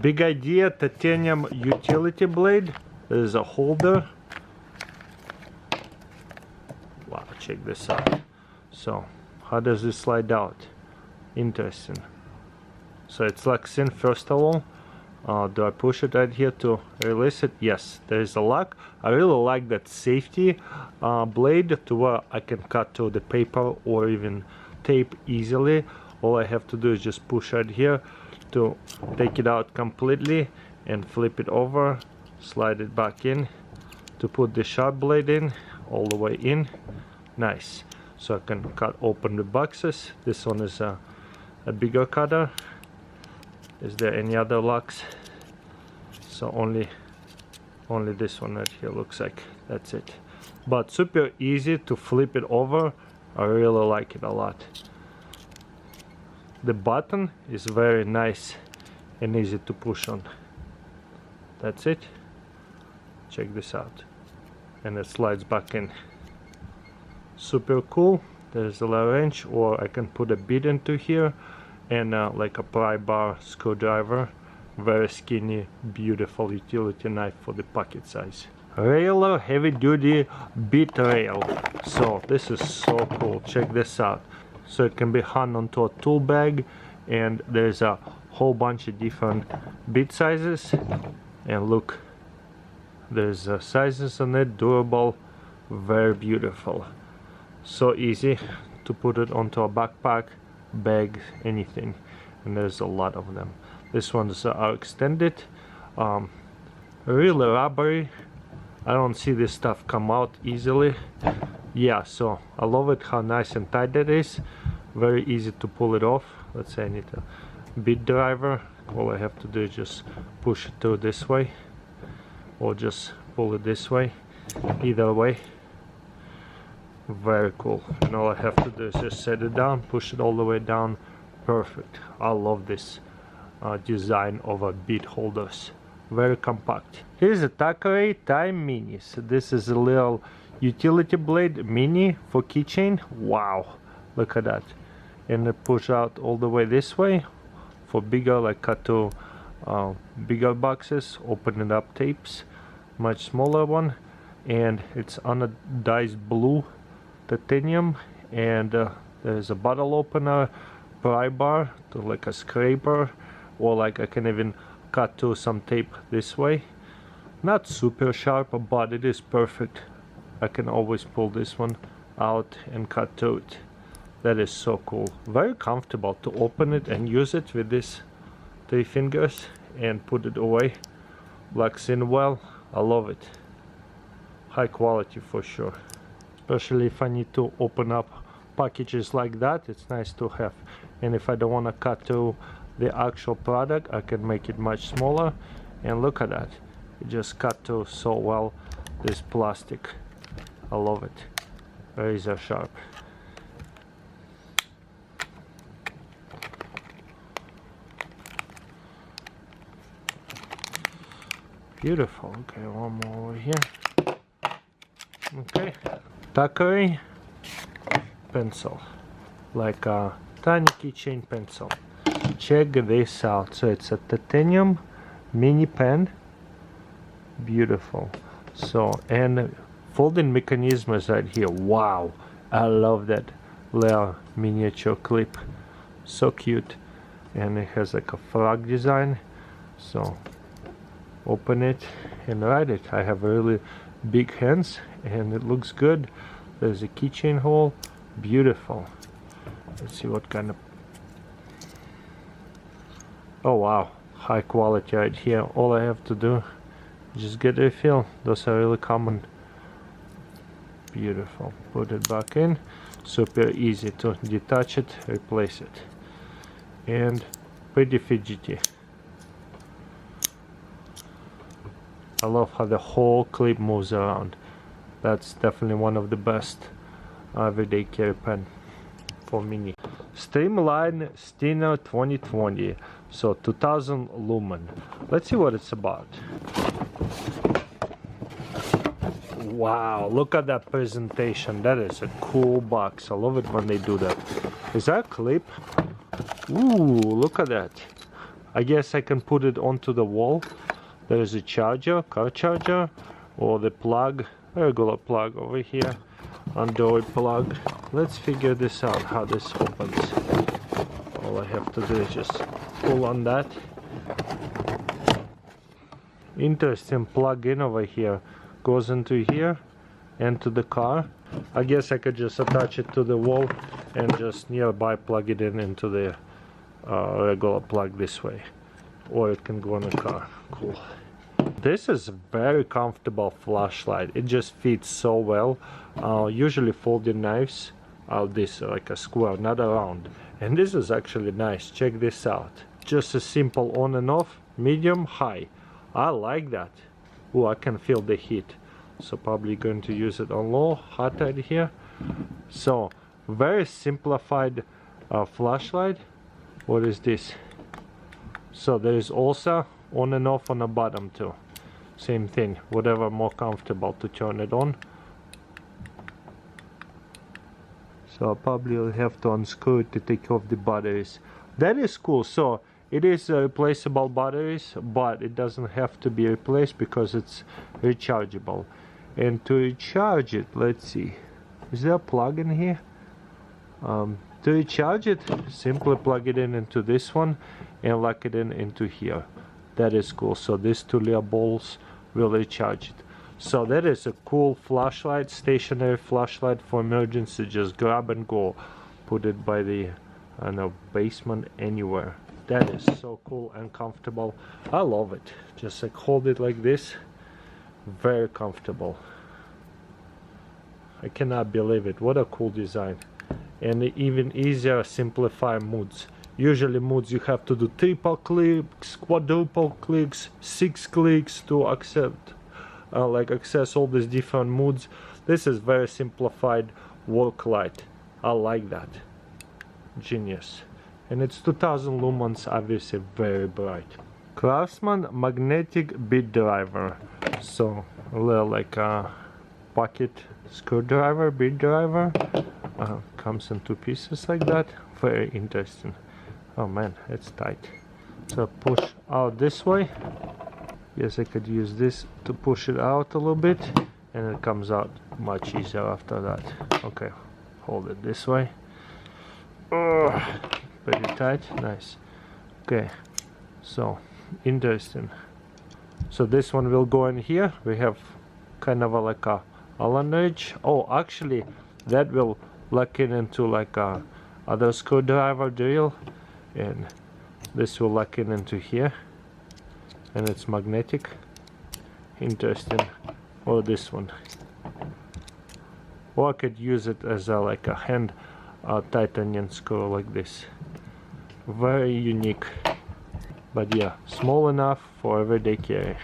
Big idea, titanium utility blade. There's a holder. Wow, check this out. So, how does this slide out? Interesting. So it's locks in first of all. Do I push it right here to release it? Yes, there is a lock. I really like that safety blade to where I can cut through the paper or even tape easily. All I have to do is just push right here to take it out completely and flip it over, slide it back in to put the sharp blade in all the way in. Nice. So I can cut open the boxes. This one is a bigger cutter. Is there any other locks? So only this one right here looks like. That's it. But super easy to flip it over. I really like it a lot. The button is very nice and easy to push on. That's it. Check this out. And it slides back in. Super cool. There's a little wrench, or I can put a bit into here, and like a pry bar screwdriver. Very skinny, beautiful utility knife for the pocket size. Railer heavy duty bit rail. So this is so cool. Check this out. So it can be hung onto a tool bag, and there's a whole bunch of different bit sizes. And look, there's sizes on it, durable, very beautiful. So easy to put it onto a backpack, bag, anything. And there's a lot of them. This one's are extended, really rubbery. I don't see this stuff come out easily. Yeah, so I love it how nice and tight it is. Very easy to pull it off. Let's say I need a bit driver. All I have to do is just push it through this way, or just pull it this way. Either way, very cool. And all I have to do is just set it down, push it all the way down. Perfect. I love this design of a bit holders. Very compact. Here's a Tote Time Mini. So this is a little utility blade mini for keychain. Wow, look at that. And it push out all the way this way for bigger, like cut to bigger boxes, open it up tapes. Much smaller one, and it's anodized blue titanium, and there's a bottle opener, pry bar to like a scraper, or like I can even cut to some tape this way. Not super sharp, but it is perfect. I can always pull this one out and cut to it. That is so cool. Very comfortable to open it and use it with these 3 fingers and put it away. Locks in well. I love it. High quality for sure. Especially if I need to open up packages like that, it's nice to have. And if I don't want to cut to the actual product, I can make it much smaller. And look at that. It just cut to so well this plastic. I love it. Razor sharp. Beautiful. Okay, one more over here. Okay, Tote pencil, like a tiny keychain pencil. Check this out. So it's a titanium mini pen. Beautiful. So, and folding mechanism is right here. Wow, I love that little miniature clip. So cute. And it has like a frog design. So open it and write it. I have really big hands and it looks good. There's a keychain hole. Beautiful. Let's see what kind of... Oh wow, high quality right here. All I have to do is just get a refill. Those are really common. Beautiful. Put it back in. Super easy to detach it, replace it. And pretty fidgety. I love how the whole clip moves around. That's definitely one of the best everyday carry pen for mini. Streamline Steno 2020. So 2000 lumen. Let's see what it's about. Wow, look at that presentation. That is a cool box. I love it when they do that. Is that a clip? Ooh, look at that. I guess I can put it onto the wall. There is a charger, car charger, or the plug, regular plug over here, Android plug. Let's figure this out, how this opens. All I have to do is just pull on that. Interesting plug in over here. Goes into here and to the car. I guess I could just attach it to the wall and just nearby plug it in into the regular plug this way. Or it can go in the car. Cool. This is a very comfortable flashlight. It just fits so well. Usually folding knives are this like a square, not a round. And this is actually nice. Check this out. Just a simple on and off, medium, high. I like that. Oh, I can feel the heat. So probably going to use it on low, hot right here. So very simplified flashlight. What is this? So there is also on and off on the bottom too. Same thing, whatever more comfortable to turn it on. So I probably will have to unscrew it to take off the batteries. That is cool. So it is replaceable batteries, but it doesn't have to be replaced because it's rechargeable. And to recharge it, let's see, is there a plug in here? To recharge it, simply plug it in into this one and lock it in into here. That is cool. So these two little balls will recharge it. So that is a cool flashlight, stationary flashlight for emergency. Just grab and go. Put it by the, I don't know, basement, anywhere. That is so cool and comfortable. I love it. Just like hold it like this. Very comfortable. I cannot believe it. What a cool design. And even easier simplify moods. Usually moods you have to do triple clicks, quadruple clicks, 6 clicks to accept, access all these different moods. This is very simplified work light. I like that. Genius. And it's 2000 lumens, obviously very bright. Craftsman magnetic bit driver. So a little like a pocket screwdriver, bit driver. Comes in 2 pieces like that. Very interesting. Oh man, it's tight. So push out this way. Yes, I could use this to push it out a little bit, and it comes out much easier after that. Okay, hold it this way. Pretty tight, nice. Okay, so interesting. So this one will go in here. We have kind of like a Allen wrench. Oh, actually, that will lock it into like a other screwdriver drill, and this will lock it into here, and it's magnetic. Interesting. Or this one. Or I could use it as a like a hand titanium screw like this. Very unique. But yeah, small enough for everyday carry.